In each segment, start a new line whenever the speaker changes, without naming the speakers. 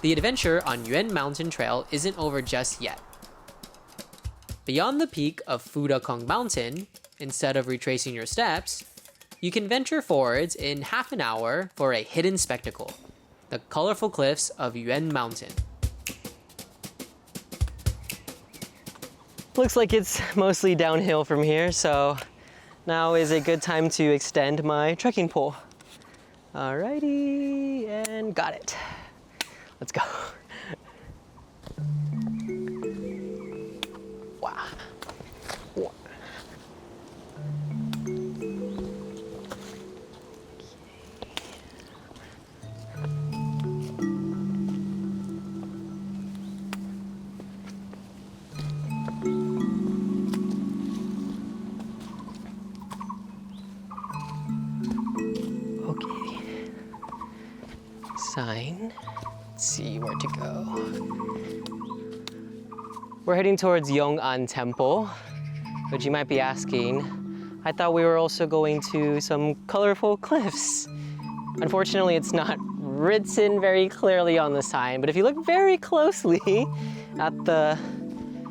The adventure on Yuan Mountain Trail isn't over just yet. Beyond the peak of Fudakong Mountain, instead of retracing your steps, you can venture forwards in half an hour for a hidden spectacle, the colorful cliffs of Yuan Mountain.
Looks like it's mostly downhill from here, so now is a good time to extend my trekking pole. Alrighty, and got it. Let's go. Wow. Sign. Let's see where to go. We're heading towards Yong'an Temple, but you might be asking, I thought we were also going to some colorful cliffs. Unfortunately, it's not written very clearly on the sign, but if you look very closely at the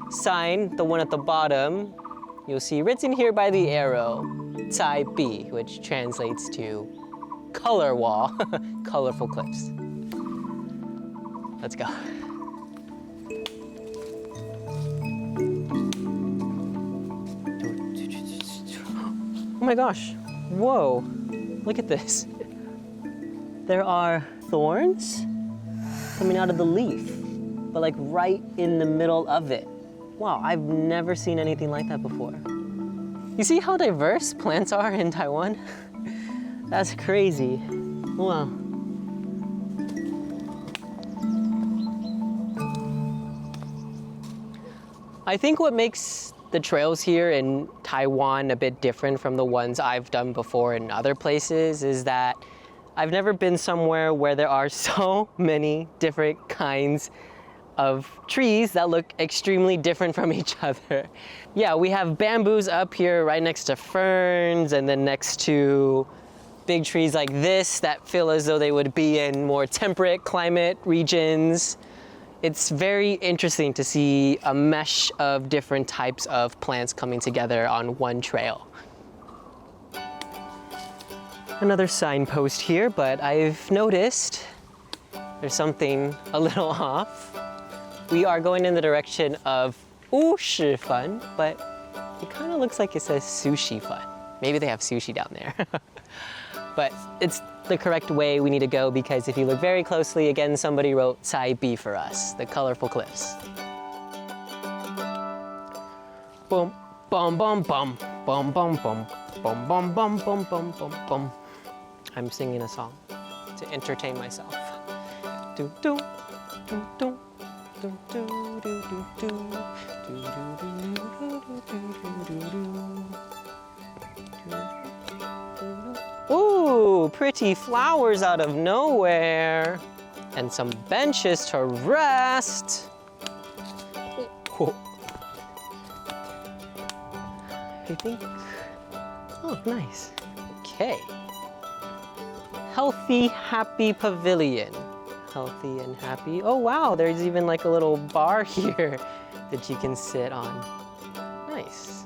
sign, the one at the bottom, you'll see written here by the arrow, Cai Bi, which translates to color wall, colorful cliffs. Let's go. Oh my gosh, whoa, look at this. There are thorns coming out of the leaf, but like right in the middle of it. Wow, I've never seen anything like that before. You see how diverse plants are in Taiwan? That's crazy. Wow. I think what makes the trails here in Taiwan a bit different from the ones I've done before in other places is that I've never been somewhere where there are so many different kinds of trees that look extremely different from each other. Yeah, we have bamboos up here right next to ferns and then next to big trees like this that feel as though they would be in more temperate climate regions. It's very interesting to see a mesh of different types of plants coming together on one trail. Another signpost here, but I've noticed there's something a little off. We are going in the direction of Wushi Fan, but it kind of looks like it says Sushi Fan. Maybe they have sushi down there. But it's the correct way we need to go because if you look very closely, again, somebody wrote Cai Bi for us, the colorful cliffs. Boom, bum, bum, bum, bum, bum, bum, bum, bum, bum, bum, bum, bum, bum. I'm singing a song to entertain myself. Do, do, do, do. Ooh, pretty flowers out of nowhere. And some benches to rest. Whoa. I think, oh, nice. Okay. Healthy, happy pavilion. Healthy and happy. Oh wow, there's even like a little bar here that you can sit on. Nice.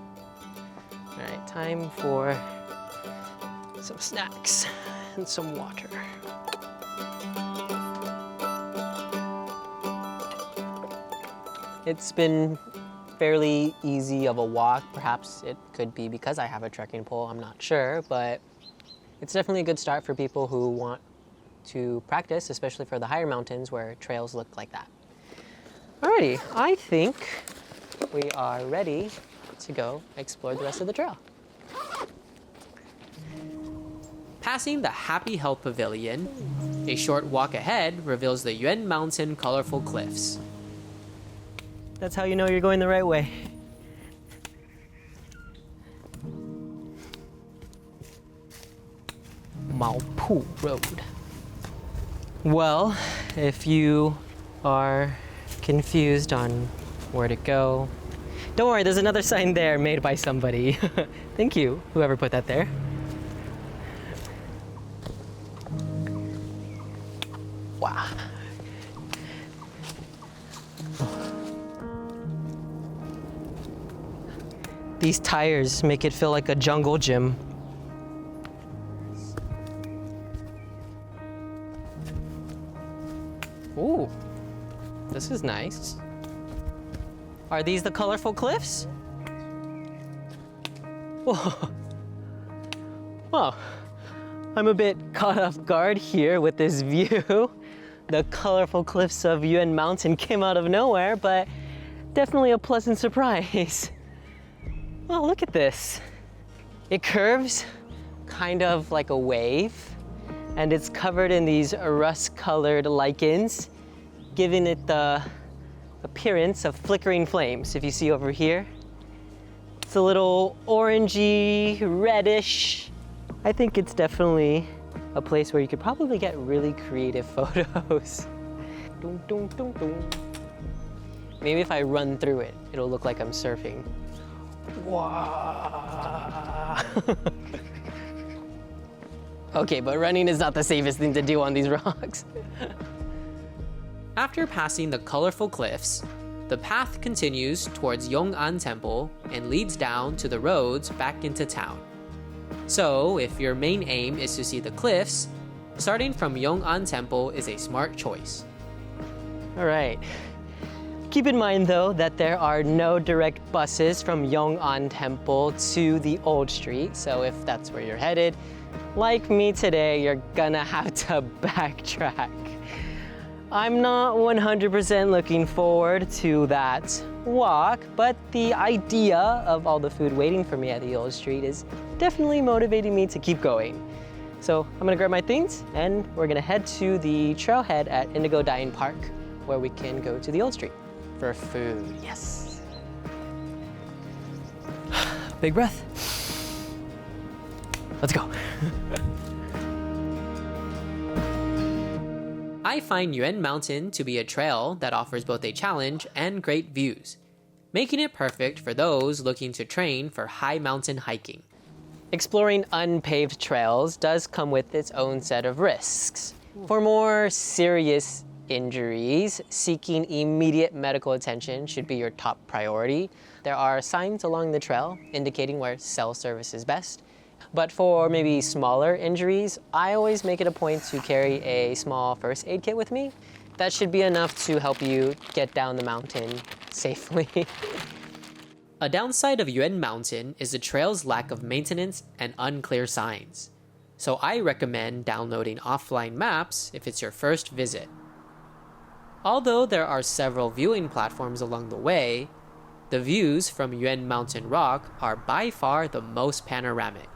All right, time for some snacks and some water. It's been fairly easy of a walk. Perhaps it could be because I have a trekking pole, I'm not sure, but it's definitely a good start for people who want to practice, especially for the higher mountains where trails look like that. Alrighty, I think we are ready to go explore the rest of the trail.
Passing the Happy Health Pavilion, a short walk ahead reveals the Yuan Mountain colorful cliffs.
That's how you know you're going the right way. Maopu Road. Well, if you are confused on where to go, don't worry, there's another sign there made by somebody. Thank you, whoever put that there. Wow. These tires make it feel like a jungle gym. Ooh, this is nice. Are these the colorful cliffs? Whoa. Wow, I'm a bit caught off guard here with this view. The colorful cliffs of Yuan Mountain came out of nowhere, but definitely a pleasant surprise. Oh, look at this. It curves kind of like a wave, and it's covered in these rust-colored lichens, giving it the appearance of flickering flames. If you see over here, it's a little orangey, reddish. I think it's definitely a place where you could probably get really creative photos. Dun, dun, dun, dun. Maybe if I run through it, it'll look like I'm surfing. Wow. Okay, but running is not the safest thing to do on these rocks.
After passing the colorful cliffs, the path continues towards Yong'an Temple and leads down to the roads back into town. So, if your main aim is to see the cliffs, starting from Yong'an Temple is a smart choice.
All right. Keep in mind though that there are no direct buses from Yong'an Temple to the Old Street, so if that's where you're headed, like me today, you're gonna have to backtrack. I'm not 100% looking forward to that walk, but the idea of all the food waiting for me at the Old Street is definitely motivating me to keep going. So I'm gonna grab my things and we're gonna head to the trailhead at Indigo Dine Park, where we can go to the Old Street for food. Yes. Big breath. Let's go.
I find Yuan Mountain to be a trail that offers both a challenge and great views, making it perfect for those looking to train for high mountain hiking.
Exploring unpaved trails does come with its own set of risks. For more serious injuries, seeking immediate medical attention should be your top priority. There are signs along the trail indicating where cell service is best. But for maybe smaller injuries, I always make it a point to carry a small first aid kit with me. That should be enough to help you get down the mountain safely.
A downside of Yuan Mountain is the trail's lack of maintenance and unclear signs. So I recommend downloading offline maps if it's your first visit. Although there are several viewing platforms along the way, the views from Yuan Mountain Rock are by far the most panoramic.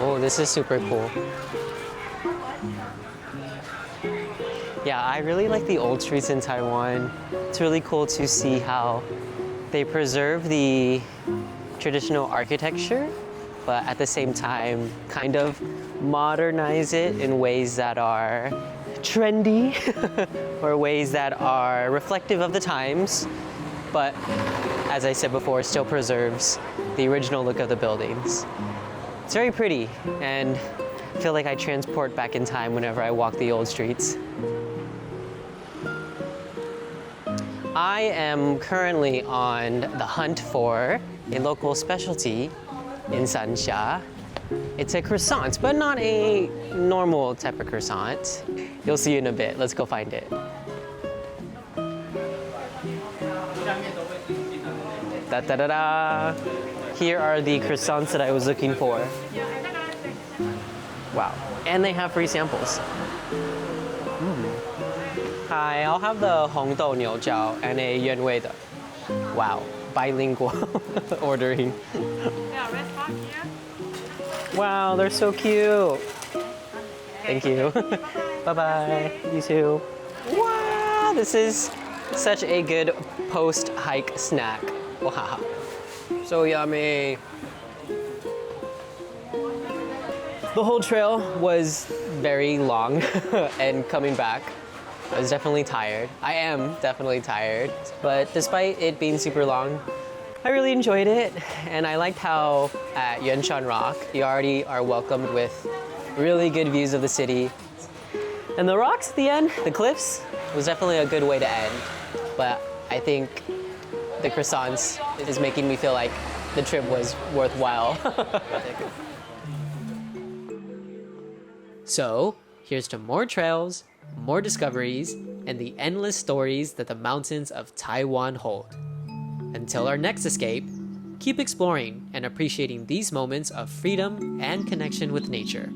Oh, this is super cool. Yeah, I really like the old streets in Taiwan. It's really cool to see how they preserve the traditional architecture, but at the same time kind of modernize it in ways that are trendy or ways that are reflective of the times, but as I said before, still preserves the original look of the buildings. It's very pretty, and I feel like I transport back in time whenever I walk the old streets. I am currently on the hunt for a local specialty in Sanxia. It's a croissant, but not a normal type of croissant. You'll see in a bit. Let's go find it. Da da da da. Here are the croissants that I was looking for. Wow. And they have free samples. Hi, I'll have the Hong Dou Niu Jiao and a Yuan Wei de. Wow, bilingual ordering. Wow, they're so cute. Thank you. Bye-bye. You too. Wow, this is such a good post-hike snack. Wow. So yummy. The whole trail was very long and coming back I was definitely tired. I am definitely tired. But despite it being super long, I really enjoyed it. And I liked how at Yunshan Rock, you already are welcomed with really good views of the city. And the rocks at the end, the cliffs, was definitely a good way to end. But I think the croissants is making me feel like the trip was worthwhile.
So, here's to more trails, more discoveries, and the endless stories that the mountains of Taiwan hold. Until our next escape, keep exploring and appreciating these moments of freedom and connection with nature.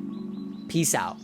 Peace out.